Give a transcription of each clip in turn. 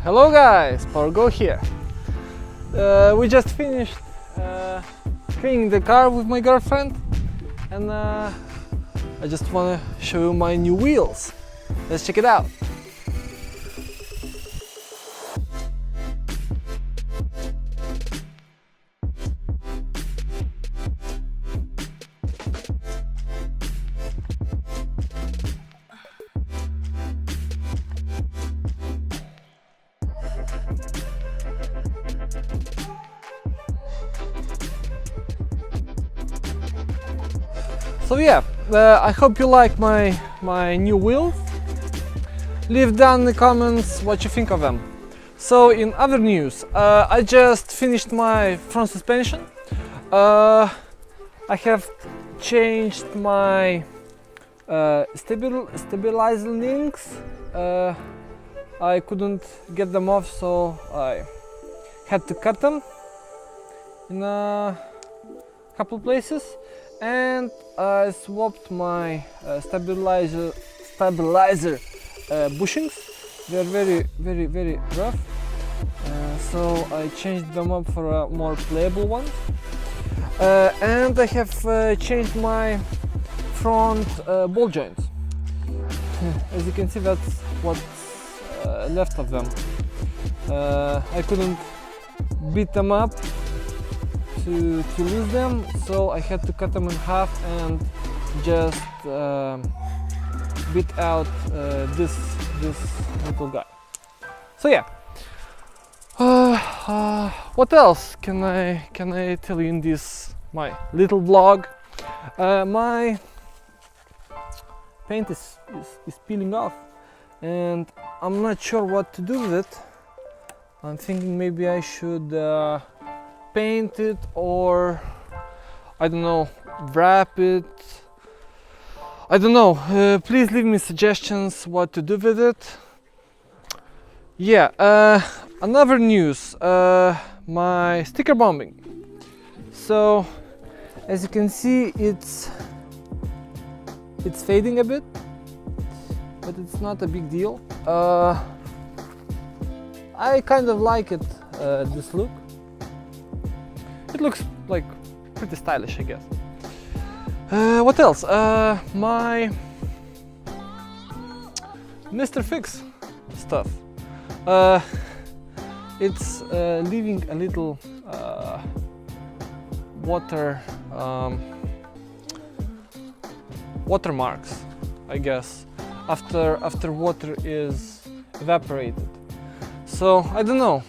Hello guys, PowerGo here. We just finished cleaning the car with my girlfriend, and I just want to show you my new wheels. Let's check it out. So yeah, I hope you like my new wheels. Leave down in the comments what you think of them. So in other news, I just finished my front suspension. I have changed my stabilizer links. I couldn't get them off, so I had to cut them in a couple places. And I swapped my stabilizer bushings. They're very rough, so I changed them up for a more playable one. And I have changed my front ball joints. As you can see, that's what's left of them. I couldn't beat them up to lose them, so I had to cut them in half and just beat out this little guy. So yeah, what else can I tell you in this my little vlog? My paint is peeling off, and I'm not sure what to do with it. I'm thinking maybe I should paint it, or I don't know, wrap it. I don't know. Please leave me suggestions what to do with it. Yeah, another news, my sticker bombing. So as you can see, it's fading a bit, but it's not a big deal. I kind of like it, this look. It looks like pretty stylish, I guess. What else? My MrFix stuff. It's leaving a little watermarks, I guess, after water is evaporated. So I don't know.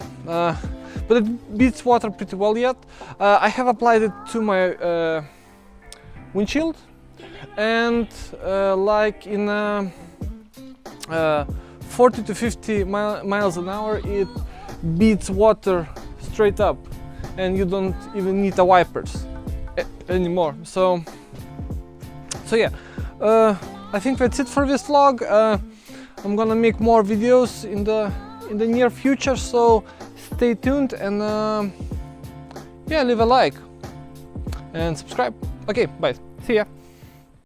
But it beats water pretty well yet. I have applied it to my windshield, and like in 40 to 50 miles an hour, it beats water straight up, and you don't even need the wipers anymore. So yeah, I think that's it for this vlog. I'm gonna make more videos in the near future, so stay tuned, and yeah, leave a like and subscribe. Okay, bye. See ya.